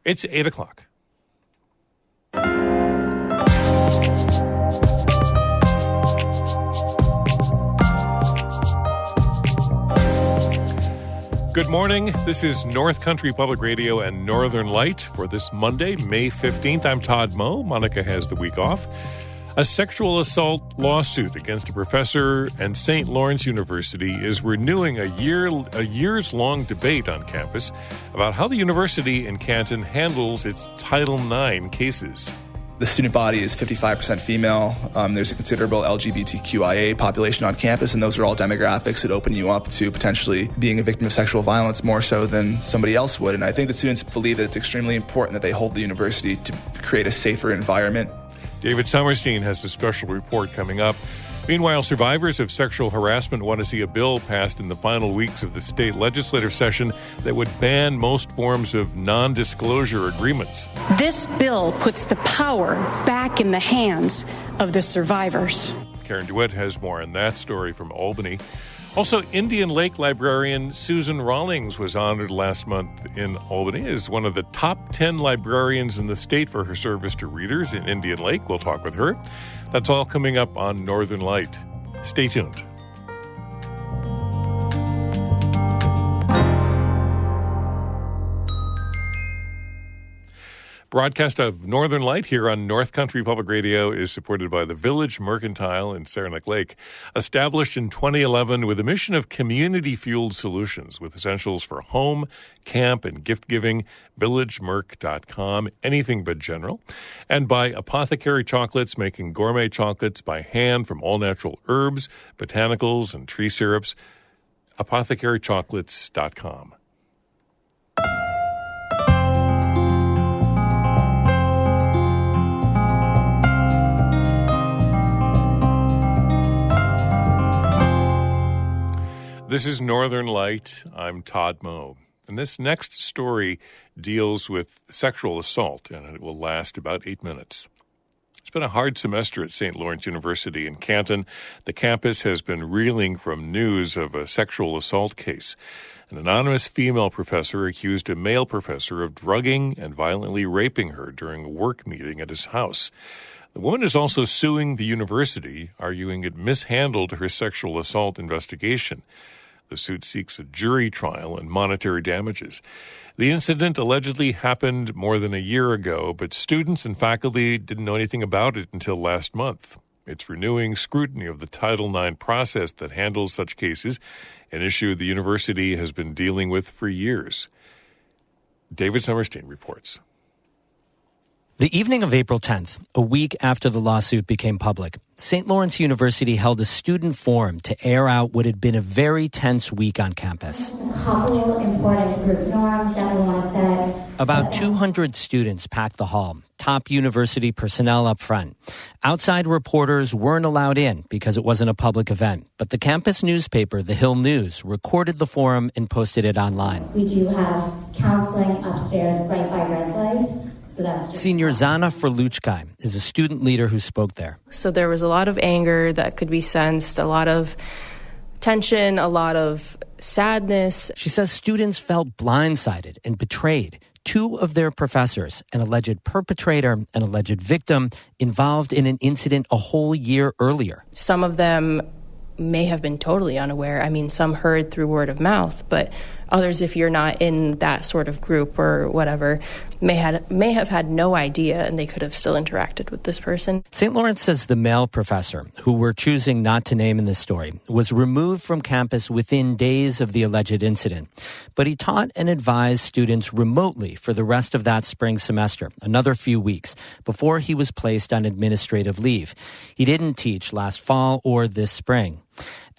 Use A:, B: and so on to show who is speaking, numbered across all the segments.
A: It's 8 o'clock. Good morning. This is North Country Public Radio and Northern Light for this Monday, May 15th. I'm Todd Moe. Monica has the week off. A sexual assault lawsuit against a professor and St. Lawrence University is renewing a years-long debate on campus about how the university in Canton handles its Title IX cases.
B: The student body is 55% female. There's a considerable LGBTQIA population on campus, and those are all demographics that open you up to potentially being a victim of sexual violence more so than somebody else would. And I think the students believe that it's extremely important that they hold the university to create a safer environment.
A: David Sommerstein has a special report coming up. Meanwhile, survivors of sexual harassment want to see a bill passed in the final weeks of the state legislative session that would ban most forms of non-disclosure agreements.
C: This bill puts the power back in the hands of the survivors.
A: Karen DeWitt has more on that story from Albany. Also, Indian Lake librarian Susan Rawlings was honored last month in Albany as one of the top 10 librarians in the state for her service to readers in Indian Lake. We'll talk with her. That's all coming up on Northern Light. Stay tuned. Broadcast of Northern Light here on North Country Public Radio is supported by the Village Mercantile in Saranac Lake, established in 2011 with a mission of community-fueled solutions with essentials for home, camp, and gift-giving, villagemerc.com, anything but general, and by Apothecary Chocolates, making gourmet chocolates by hand from all-natural herbs, botanicals, and tree syrups, apothecarychocolates.com. This is Northern Light. I'm Todd Moe. And this next story deals with sexual assault, and it will last about 8 minutes. It's been a hard semester at St. Lawrence University in Canton. The campus has been reeling from news of a sexual assault case. An anonymous female professor accused a male professor of drugging and violently raping her during a work meeting at his house. The woman is also suing the university, arguing it mishandled her sexual assault investigation. The suit seeks a jury trial and monetary damages. The incident allegedly happened more than a year ago, but students and faculty didn't know anything about it until last month. It's renewing scrutiny of the Title IX process that handles such cases, an issue the university has been dealing with for years. David Sommerstein reports.
D: The evening of April 10th, a week after the lawsuit became public, St. Lawrence University held a student forum to air out what had been a very tense week on campus.
E: A couple important group norms that we want to set.
D: About 200 students packed the hall, top university personnel up front. Outside reporters weren't allowed in because it wasn't a public event, but the campus newspaper, The Hill News, recorded the forum and posted it online.
E: We do have counseling upstairs right by Res Life. So
D: Senior Zana Ferluchkai is a student leader who spoke there.
F: So there was a lot of anger that could be sensed, a lot of tension, a lot of sadness.
D: She says students felt blindsided and betrayed. Two of their professors, an alleged perpetrator and alleged victim, involved in an incident a whole year earlier.
F: Some of them may have been totally unaware. I mean, some heard through word of mouth, but others, if you're not in that sort of group or whatever, may have had no idea, and they could have still interacted with this person.
D: St. Lawrence says the male professor, who we're choosing not to name in this story, was removed from campus within days of the alleged incident. But he taught and advised students remotely for the rest of that spring semester, another few weeks, before he was placed on administrative leave. He didn't teach last fall or this spring.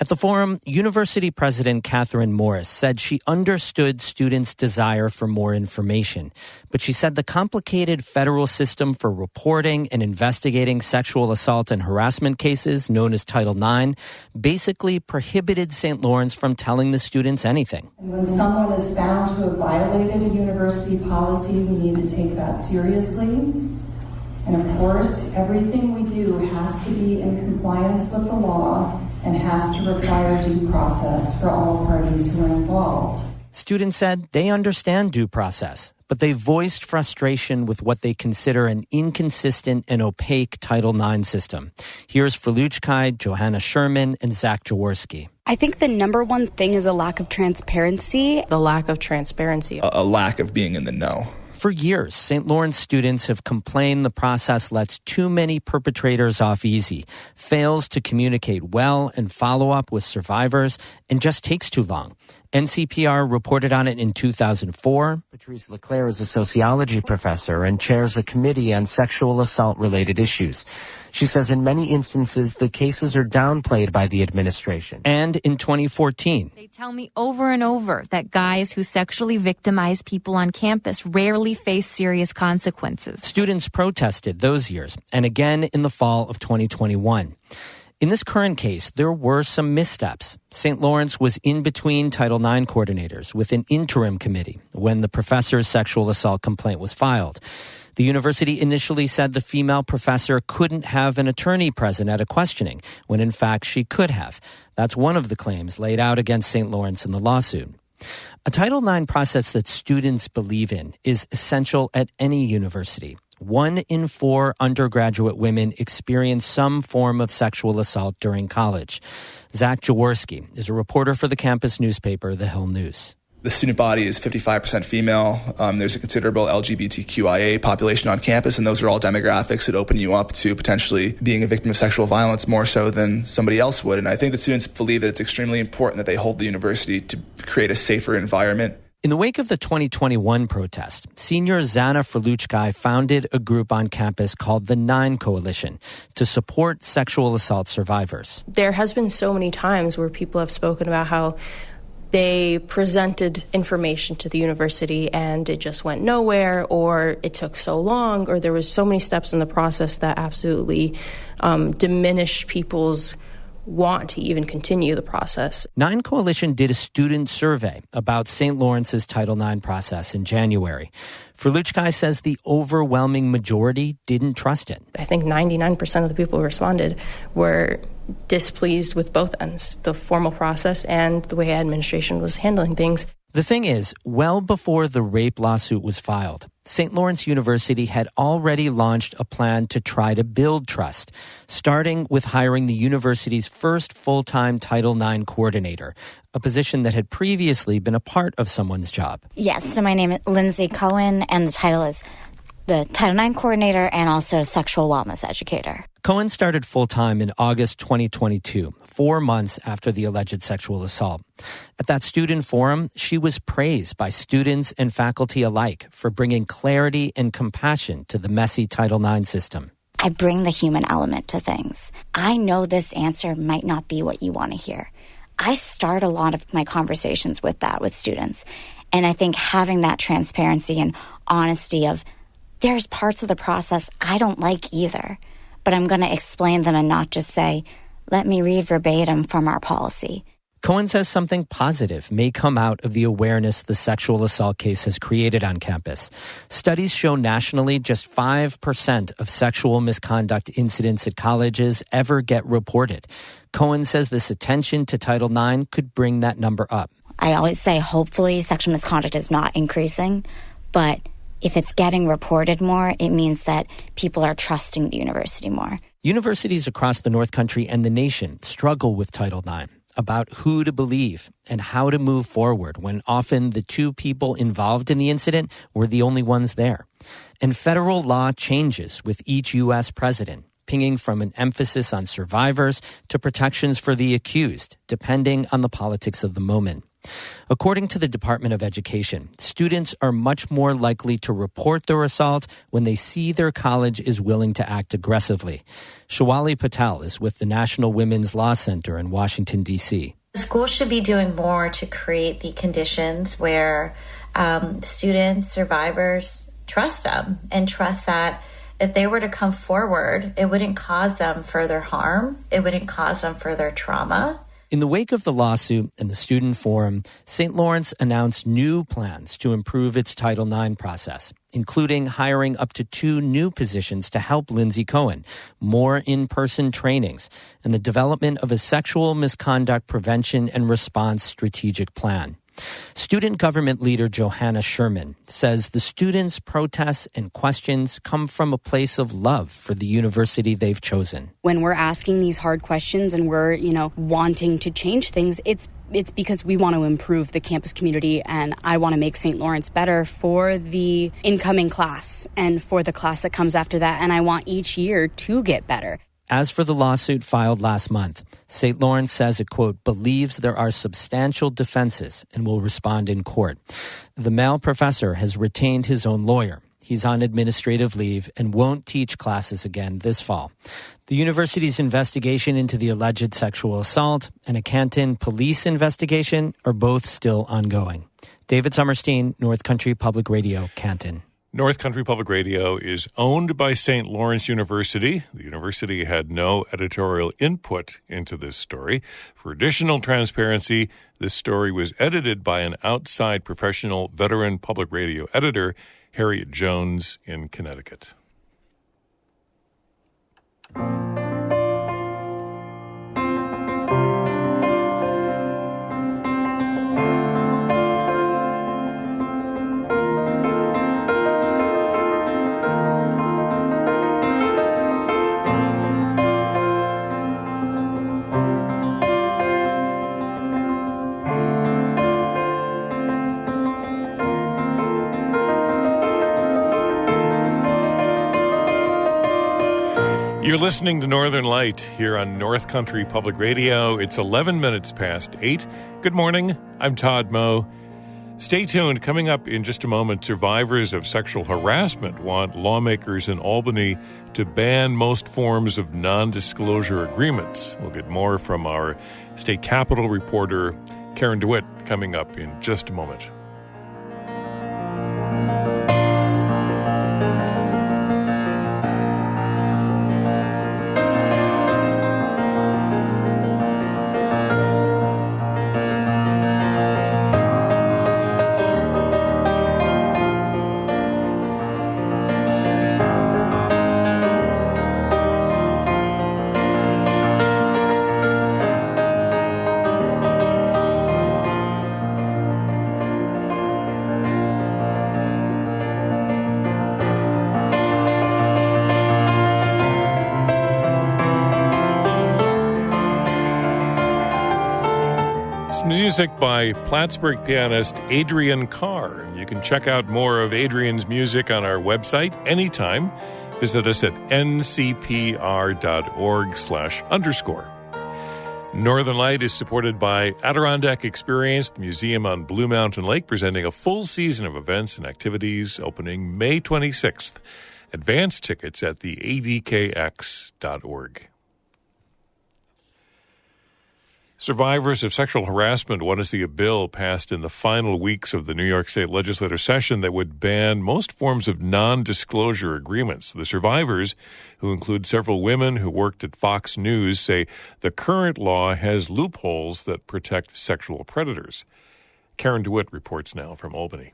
D: At the forum, University President Catherine Morris said she understood students' desire for more information, but she said the complicated federal system for reporting and investigating sexual assault and harassment cases, known as Title IX, basically prohibited St. Lawrence from telling the students anything.
G: And when someone is found to have violated a university policy, we need to take that seriously. And of course, everything we do has to be in compliance with the law and has to require due process for all parties who are involved.
D: Students said they understand due process, but they voiced frustration with what they consider an inconsistent and opaque Title IX system. Here's Freluchkai, Johanna Sherman, and Zach Jaworski.
H: I think the number one thing is a lack of transparency.
F: The lack of transparency.
B: A lack of being in the know.
D: For years, St. Lawrence students have complained the process lets too many perpetrators off easy, fails to communicate well and follow up with survivors, and just takes too long. NCPR reported on it in 2004.
I: Patrice Leclerc is a sociology professor and chairs a committee on sexual assault-related issues. She says in many instances, the cases are downplayed by the administration.
D: And in 2014,
J: they tell me over and over that guys who sexually victimize people on campus rarely face serious consequences.
D: Students protested those years, and again in the fall of 2021. In this current case, there were some missteps. St. Lawrence was in between Title IX coordinators with an interim committee when the professor's sexual assault complaint was filed. The university initially said the female professor couldn't have an attorney present at a questioning, when in fact she could have. That's one of the claims laid out against St. Lawrence in the lawsuit. A Title IX process that students believe in is essential at any university. 1 in 4 undergraduate women experience some form of sexual assault during college. Zach Jaworski is a reporter for the campus newspaper, The Hill News.
B: The student body is 55% female. There's a considerable LGBTQIA population on campus, and those are all demographics that open you up to potentially being a victim of sexual violence more so than somebody else would. And I think the students believe that it's extremely important that they hold the university to create a safer environment.
D: In the wake of the 2021 protest, senior Zana Freluchkai founded a group on campus called the 9 Coalition to support sexual assault survivors.
F: There has been so many times where people have spoken about how they presented information to the university and it just went nowhere, or it took so long, or there was so many steps in the process that absolutely diminished people's want to even continue the process.
D: 9 Coalition did a student survey about St. Lawrence's Title IX process in January. Freluchkai says the overwhelming majority didn't trust it.
F: I think 99% of the people who responded were displeased with both ends, the formal process and the way administration was handling things.
D: The thing is, well before the rape lawsuit was filed, St. Lawrence University had already launched a plan to try to build trust, starting with hiring the university's first full-time Title IX coordinator, a position that had previously been a part of someone's job.
E: Yes, so my name is Lindsay Cohen, and the title is the Title IX coordinator and also sexual wellness educator.
D: Cohen started full-time in August 2022, 4 months after the alleged sexual assault. At that student forum, she was praised by students and faculty alike for bringing clarity and compassion to the messy Title IX system.
E: I bring the human element to things. I know this answer might not be what you want to hear. I start a lot of my conversations with that with students. And I think having that transparency and honesty of there's parts of the process I don't like either, but I'm going to explain them and not just say, let me read verbatim from our policy.
D: Cohen says something positive may come out of the awareness the sexual assault case has created on campus. Studies show nationally just 5% of sexual misconduct incidents at colleges ever get reported. Cohen says this attention to Title IX could bring that number up.
E: I always say hopefully sexual misconduct is not increasing, but if it's getting reported more, it means that people are trusting the university more.
D: Universities across the North Country and the nation struggle with Title IX about who to believe and how to move forward when often the 2 people involved in the incident were the only ones there. And federal law changes with each U.S. president, pinging from an emphasis on survivors to protections for the accused, depending on the politics of the moment. According to the Department of Education, students are much more likely to report their assault when they see their college is willing to act aggressively. Shawali Patel is with the National Women's Law Center in Washington, D.C.
K: Schools should be doing more to create the conditions where students, survivors, trust them and trust that if they were to come forward, it wouldn't cause them further harm. It wouldn't cause them further trauma.
D: In the wake of the lawsuit and the student forum, St. Lawrence announced new plans to improve its Title IX process, including hiring up to 2 new positions to help Lindsay Cohen, more in-person trainings, and the development of a sexual misconduct prevention and response strategic plan. Student government leader Johanna Sherman says the students' protests and questions come from a place of love for the university they've chosen.
H: When we're asking these hard questions and we're, wanting to change things, it's because we want to improve the campus community, and I want to make St. Lawrence better for the incoming class and for the class that comes after that, and I want each year to get better.
D: As for the lawsuit filed last month, St. Lawrence says it, quote, believes there are substantial defenses and will respond in court. The Male professor has retained his own lawyer. He's on administrative leave and won't teach classes again this fall. The university's investigation into the alleged sexual assault and a Canton police investigation are both still ongoing. David Summerstein, North Country Public Radio, Canton.
A: North Country Public Radio is owned by St. Lawrence University. The university had no editorial input into this story. For additional transparency, this story was edited by an outside professional veteran public radio editor, Harriet Jones in Connecticut. You're listening to Northern Light here on North Country Public Radio. It's 11 minutes past 8. Good morning. I'm Todd Moe. Stay tuned. Coming up in just a moment, survivors of sexual harassment want lawmakers in Albany to ban most forms of non-disclosure agreements. We'll get more from our state capitol reporter, Karen DeWitt, coming up in just a moment. Music by Plattsburgh pianist Adrian Carr. You can check out more of Adrian's music on our website anytime. Visit us at ncpr.org/_. Northern Light is supported by Adirondack Experience, the museum on Blue Mountain Lake, presenting a full season of events and activities opening May 26th. Advance tickets at the adkx.org. Survivors of sexual harassment want to see a bill passed in the final weeks of the New York State legislative session that would ban most forms of non-disclosure agreements. The survivors, who include several women who worked at Fox News, say the current law has loopholes that protect sexual predators. Karen DeWitt reports now from Albany.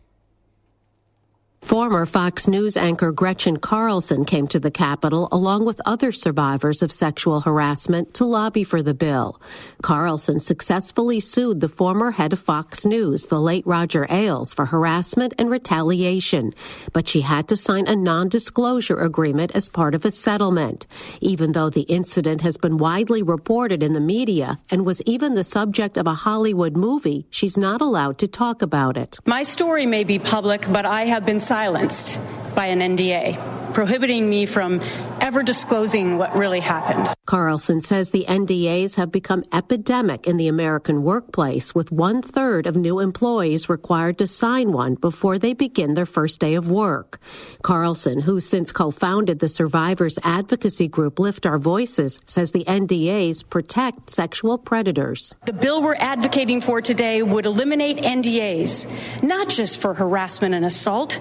L: Former Fox News anchor Gretchen Carlson came to the Capitol along with other survivors of sexual harassment to lobby for the bill. Carlson successfully sued the former head of Fox News, the late Roger Ailes, for harassment and retaliation, but she had to sign a non-disclosure agreement as part of a settlement. Even though the incident has been widely reported in the media and was even the subject of a Hollywood movie, she's not allowed to talk about it.
C: My story may be public, but I have been silenced by an NDA, prohibiting me from ever disclosing what really happened.
L: Carlson says the NDAs have become epidemic in the American workplace, with 1/3 of new employees required to sign one before they begin their first day of work. Carlson, who since co-founded the survivors advocacy group Lift Our Voices, says the NDAs protect sexual predators.
C: The bill we're advocating for today would eliminate NDAs, not just for harassment and assault,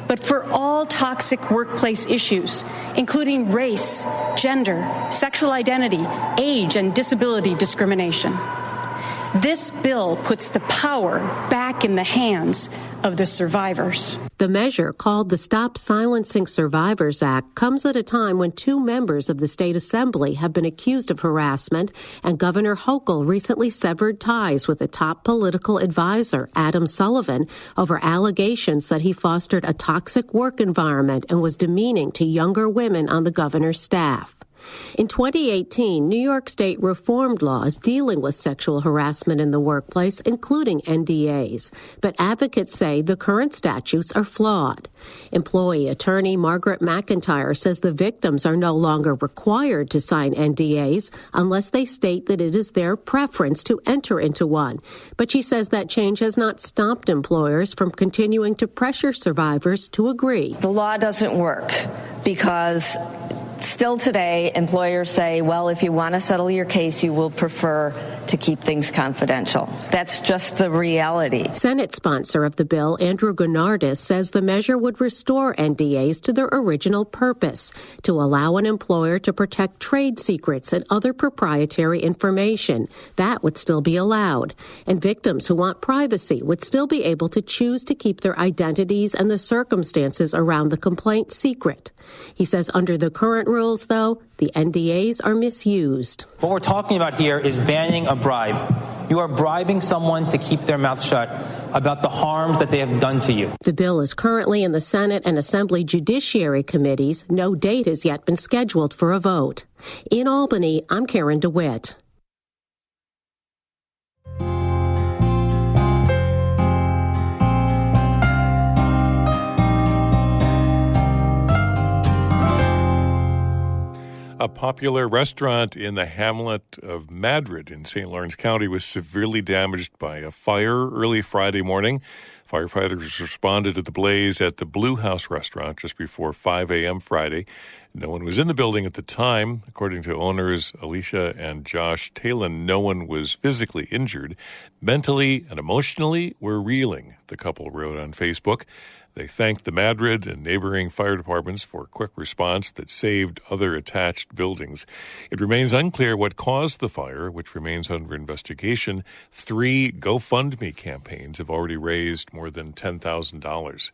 C: but for all toxic workplace issues, including race, gender, sexual identity, age, and disability discrimination. This bill puts the power back in the hands of the survivors.
L: The measure, called the Stop Silencing Survivors Act, comes at a time when 2 members of the state assembly have been accused of harassment, and Governor Hochul recently severed ties with a top political advisor, Adam Sullivan, over allegations that he fostered a toxic work environment and was demeaning to younger women on the governor's staff. In 2018, New York State reformed laws dealing with sexual harassment in the workplace, including NDAs. But advocates say the current statutes are flawed. Employee attorney Margaret McIntyre says the victims are no longer required to sign NDAs unless they state that it is their preference to enter into one. But she says that change has not stopped employers from continuing to pressure survivors to agree.
M: The law doesn't work because still today, employers say, well, if you want to settle your case, you will prefer to keep things confidential. That's just the reality.
L: Senate sponsor of the bill, Andrew Gennardis, says the measure would restore NDAs to their original purpose, to allow an employer to protect trade secrets and other proprietary information. That would still be allowed. And victims who want privacy would still be able to choose to keep their identities and the circumstances around the complaint secret. He says under the current rules, though, the NDAs are misused.
N: What we're talking about here is banning a bribe. You are bribing someone to keep their mouth shut about the harms that they have done to you.
L: The bill is currently in the Senate and Assembly Judiciary Committees. No date has yet been scheduled for a vote. In Albany, I'm Karen DeWitt.
A: A popular restaurant in the hamlet of Madrid in St. Lawrence County was severely damaged by a fire early Friday morning. Firefighters responded to the blaze at the Blue House restaurant just before 5 a.m. Friday. No one was in the building at the time. According to owners Alicia and Josh Talon, no one was physically injured. Mentally and emotionally, we're reeling, the couple wrote on Facebook. They thanked the Madrid and neighboring fire departments for a quick response that saved other attached buildings. It remains unclear what caused the fire, which remains under investigation. 3 GoFundMe campaigns have already raised more than $10,000.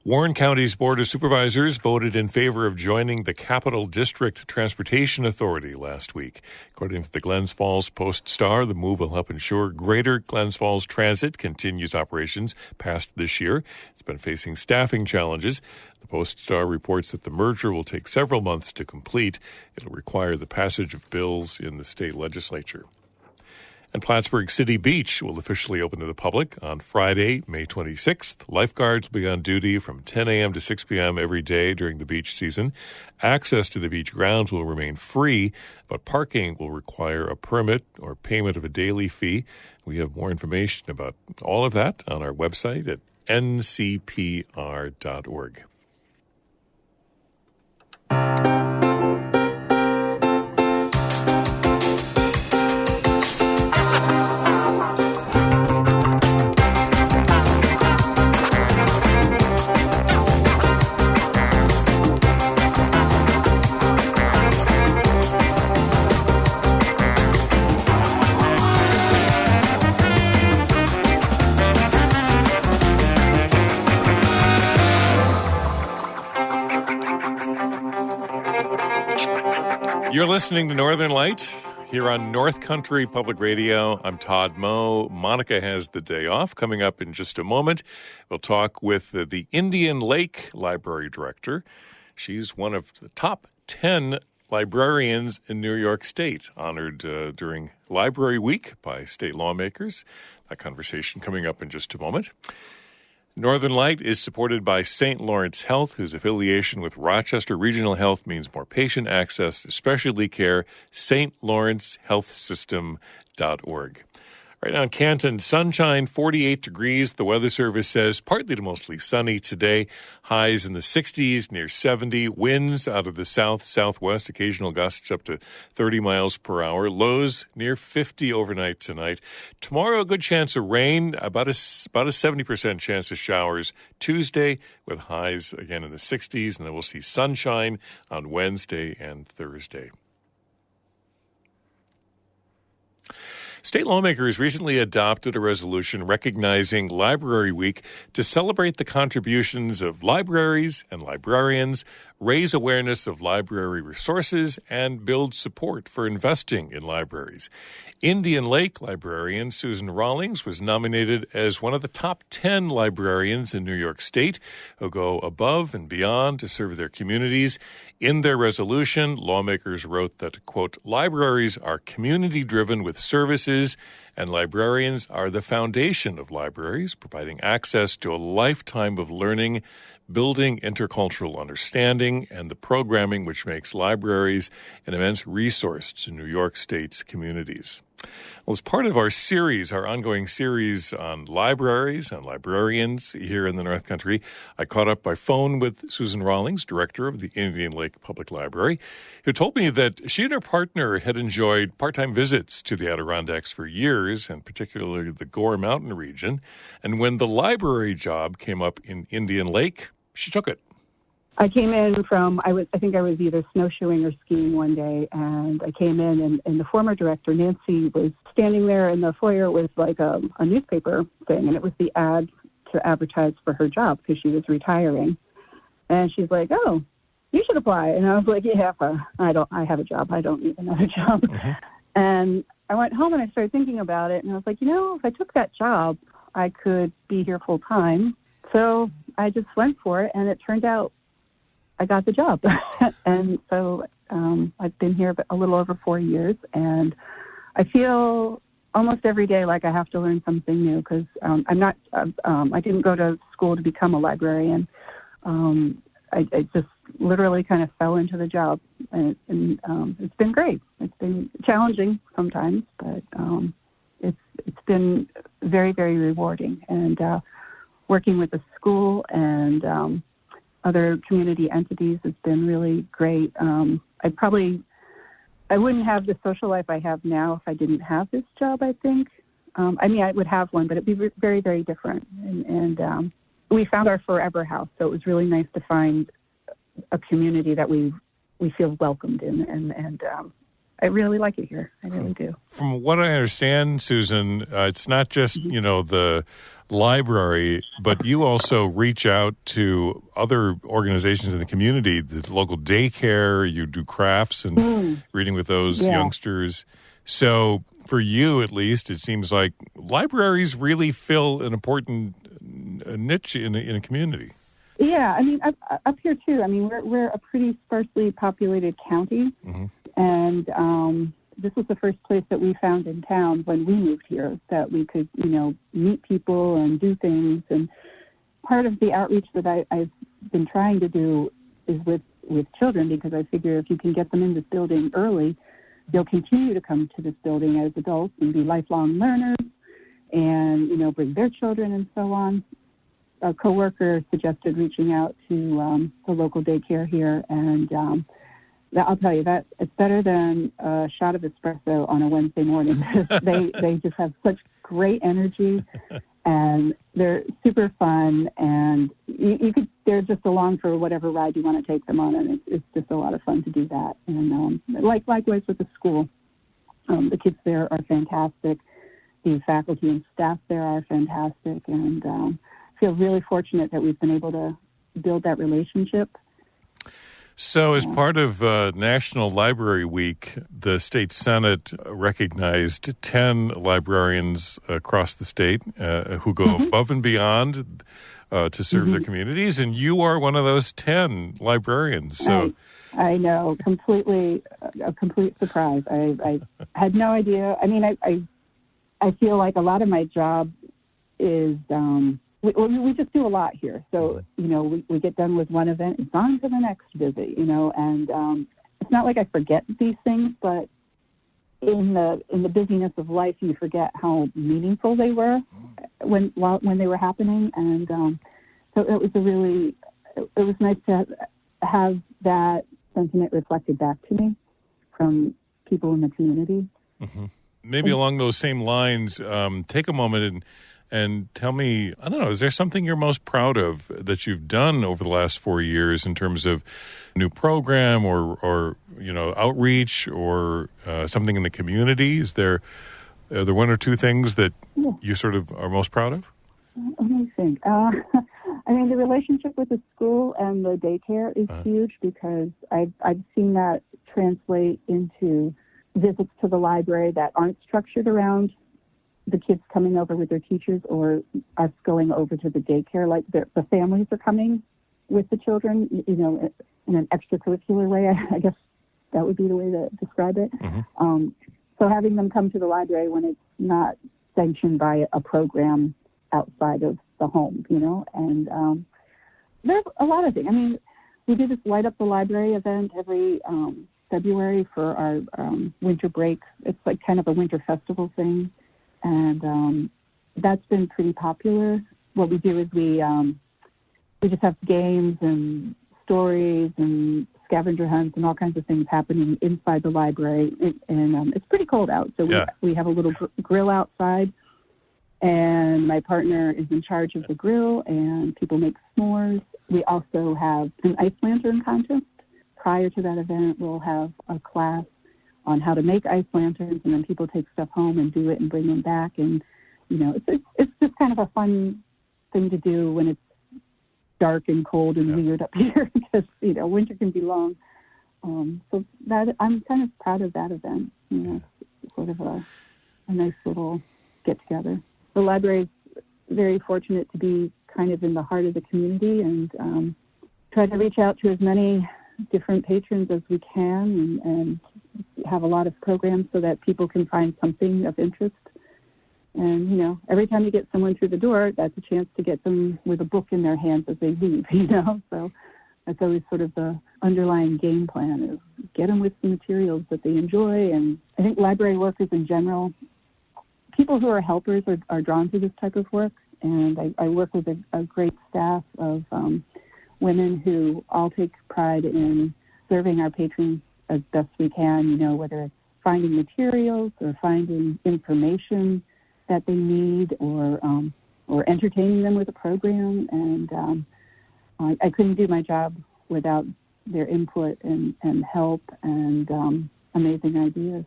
A: Warren County's Board of Supervisors voted in favor of joining the Capital District Transportation Authority last week. According to the Glens Falls Post-Star, the move will help ensure Greater Glens Falls Transit continues operations past this year. It's been facing staffing challenges. The Post-Star reports that the merger will take several months to complete. It'll require the passage of bills in the state legislature. And Plattsburgh City Beach will officially open to the public on Friday, May 26th. Lifeguards will be on duty from 10 a.m. to 6 p.m. every day during the beach season. Access to the beach grounds will remain free, but parking will require a permit or payment of a daily fee. We have more information about all of that on our website at ncpr.org. You're listening to Northern Light here on North Country Public Radio. I'm Todd Moe. Monica has the day off. Coming up in just a moment, we'll talk with the Indian Lake Library Director. She's one of the top 10 librarians in New York State, honored during Library Week by state lawmakers. That conversation coming up in just a moment. Northern Light is supported by St. Lawrence Health, whose affiliation with Rochester Regional Health means more patient access to specialty care. stlawrencehealthsystem.org. Right now in Canton, sunshine, 48 degrees. The Weather Service says partly to mostly sunny today. Highs in the 60s, near 70. Winds out of the south-southwest, occasional gusts up to 30 miles per hour. Lows near 50 overnight tonight. Tomorrow, a good chance of rain, about a 70% chance of showers. Tuesday, with highs again in the 60s, and then we'll see sunshine on Wednesday and Thursday. State lawmakers recently adopted a resolution recognizing Library Week to celebrate the contributions of libraries and librarians, raise awareness of library resources, and build support for investing in libraries. Indian Lake librarian Susan Rawlings was nominated as one of the top 10 librarians in New York State who go above and beyond to serve their communities. In their resolution, lawmakers wrote that, quote, libraries are community-driven with services, and librarians are the foundation of libraries, providing access to a lifetime of learning, building intercultural understanding, and the programming which makes libraries an immense resource to New York State's communities. Well, as part of our series, our ongoing series on libraries and librarians here in the North Country, I caught up by phone with Susan Rawlings, director of the Indian Lake Public Library, who told me that she and her partner had enjoyed part-time visits to the Adirondacks for years, and particularly the Gore Mountain region. And when the library job came up in Indian Lake, she took it.
O: I came in from, I think I was either snowshoeing or skiing one day, and I came in, and the former director, Nancy, was standing there in the foyer with like a newspaper thing, and it was the ad to advertise for her job because she was retiring. And she's like, oh, you should apply. And I was like, yeah, I have a job. I don't need another job. Mm-hmm. And I went home and I started thinking about it, and I was like, if I took that job, I could be here full time. So I just went for it, and it turned out I got the job. And so I've been here a little over 4 years, and I feel almost every day like I have to learn something new because I didn't go to school to become a librarian. I just literally kind of fell into the job, and it's been great. It's been challenging sometimes, but it's been very, very rewarding. And working with the school and other community entities has been really great. I wouldn't have the social life I have now if I didn't have this job, I think. I would have one, but it'd be very, very different. And we found our forever house, so it was really nice to find a community that we feel welcomed in, and I really like it here. I really do.
A: From what I understand, Susan, it's not just, the library, but you also reach out to other organizations in the community, the local daycare, you do crafts and reading with those youngsters. So for you, at least, it seems like libraries really fill an important niche in a community.
O: Yeah, up here too. We're a pretty sparsely populated county, and this was the first place that we found in town when we moved here that we could, meet people and do things. And part of the outreach that I've been trying to do is with children, because I figure if you can get them in this building early, they'll continue to come to this building as adults and be lifelong learners and, bring their children and so on. A coworker suggested reaching out to the local daycare here, and I'll tell you that it's better than a shot of espresso on a Wednesday morning. they just have such great energy, and they're super fun, and they're just along for whatever ride you want to take them on, and it's just a lot of fun to do that. And likewise with the school, the kids there are fantastic. The faculty and staff there are fantastic, and feel really fortunate that we've been able to build that relationship.
A: So as part of National Library Week, the state Senate recognized 10 librarians across the state who go above and beyond to serve their communities, and you are one of those 10 librarians. So
O: I know, a complete surprise. I had no idea. I feel like a lot of my job is we just do a lot here. So, we get done with one event, it's on to the next visit, and it's not like I forget these things, but in the busyness of life, you forget how meaningful they were when they were happening. And so it was nice to have that sentiment reflected back to me from people in the community.
A: Mm-hmm. Maybe along those same lines, take a moment and tell me, I don't know, is there something you're most proud of that you've done over the last 4 years in terms of new program or outreach or something in the community? Is there Are there one or two things that you sort of are most proud of?
O: Let me think. I mean, the relationship with the school and the daycare is huge because I've seen that translate into visits to the library that aren't structured around the kids coming over with their teachers or us going over to the daycare. Like the families are coming with the children, you know, in an extracurricular way. I guess that would be the way to describe it. Mm-hmm. So having them come to the library when it's not sanctioned by a program outside of the home, you know, and there's a lot of things. I mean, we do this Light Up the Library event every February for our winter break. It's like kind of a winter festival thing, and that's been pretty popular. What we do is we just have games and stories and scavenger hunts and all kinds of things happening inside the library, and it's pretty cold out, so we have a little grill outside. And my partner is in charge of the grill, and people make s'mores. We also have an ice lantern contest. Prior to that event, we'll have a class on how to make ice lanterns, and then people take stuff home and do it and bring them back. And, you know, it's just kind of a fun thing to do when it's dark and cold and weird up here because, you know, winter can be long. So that I'm kind of proud of that event. You know, it's sort of a nice little get-together. The library is very fortunate to be kind of in the heart of the community and try to reach out to as many different patrons as we can and have a lot of programs so that people can find something of interest. And, you know, every time you get someone through the door, that's a chance to get them with a book in their hands as they leave, you know. So that's always sort of the underlying game plan is get them with some materials that they enjoy. And I think library workers in general, people who are helpers are drawn to this type of work, and I work with a great staff of women who all take pride in serving our patrons as best we can, you know, whether it's finding materials or finding information that they need or entertaining them with a program. And I couldn't do my job without their input and help and amazing ideas.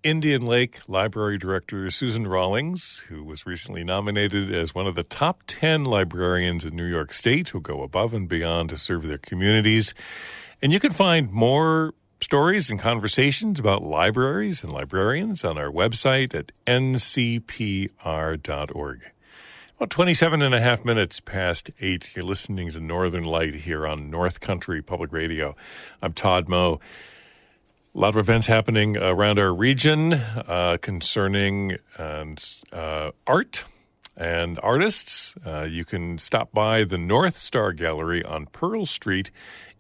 A: Indian Lake Library Director Susan Rawlings, who was recently nominated as one of the top 10 librarians in New York State who go above and beyond to serve their communities. And you can find more stories and conversations about libraries and librarians on our website at ncpr.org. About 27 and a half minutes past 8, you're listening to Northern Light here on North Country Public Radio. I'm Todd Moe. A lot of events happening around our region concerning art and artists. You can stop by the North Star Gallery on Pearl Street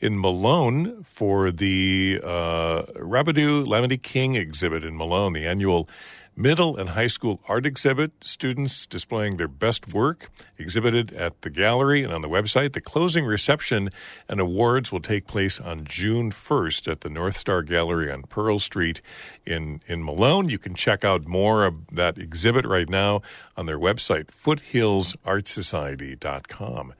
A: in Malone for the Rabidou Lamity King exhibit in Malone, the annual middle and high school art exhibit. Students displaying their best work exhibited at the gallery and on the website. The closing reception and awards will take place on June 1st at the North Star Gallery on Pearl Street in Malone. You can check out more of that exhibit right now on their website, foothillsartsociety.com.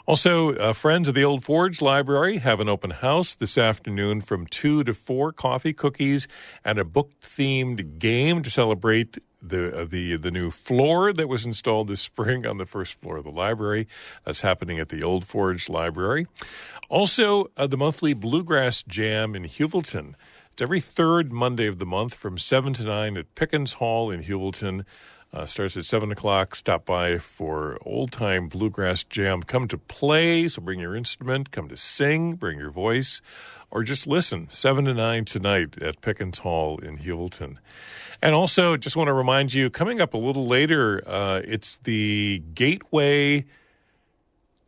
A: Also, friends of the Old Forge Library have an open house this afternoon from 2 to 4, coffee, cookies, and a book-themed game to celebrate the new floor that was installed this spring on the first floor of the library. That's happening at the Old Forge Library. Also, the monthly Bluegrass Jam in Hewelton. It's every third Monday of the month from 7 to 9 at Pickens Hall in Hewelton. Starts at 7 o'clock. Stop by for old-time bluegrass jam. Come to play, so bring your instrument. Come to sing, bring your voice, or just listen. 7 to 9 tonight at Pickens Hall in Hewelton. And also, just want to remind you, coming up a little later, it's the Gateway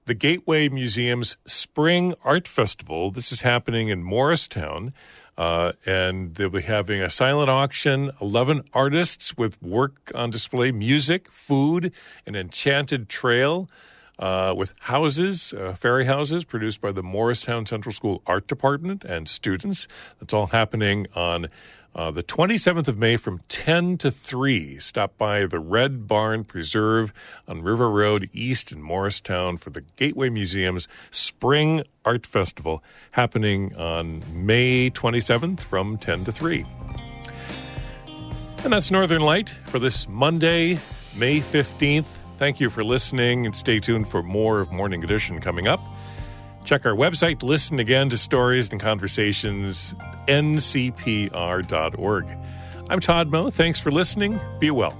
A: Museum's Spring Art Festival. This is happening in Morristown. And they'll be having a silent auction, 11 artists with work on display, music, food, an enchanted trail with houses, fairy houses produced by the Morristown Central School Art Department and students. That's all happening on the 27th of May from 10 to 3. Stop by the Red Barn Preserve on River Road East in Morristown for the Gateway Museum's Spring Art Festival happening on May 27th from 10 to 3. And that's Northern Light for this Monday, May 15th. Thank you for listening, and stay tuned for more of Morning Edition coming up. Check our website to listen again to stories and conversations, ncpr.org. I'm Todd Moe. Thanks for listening. Be well.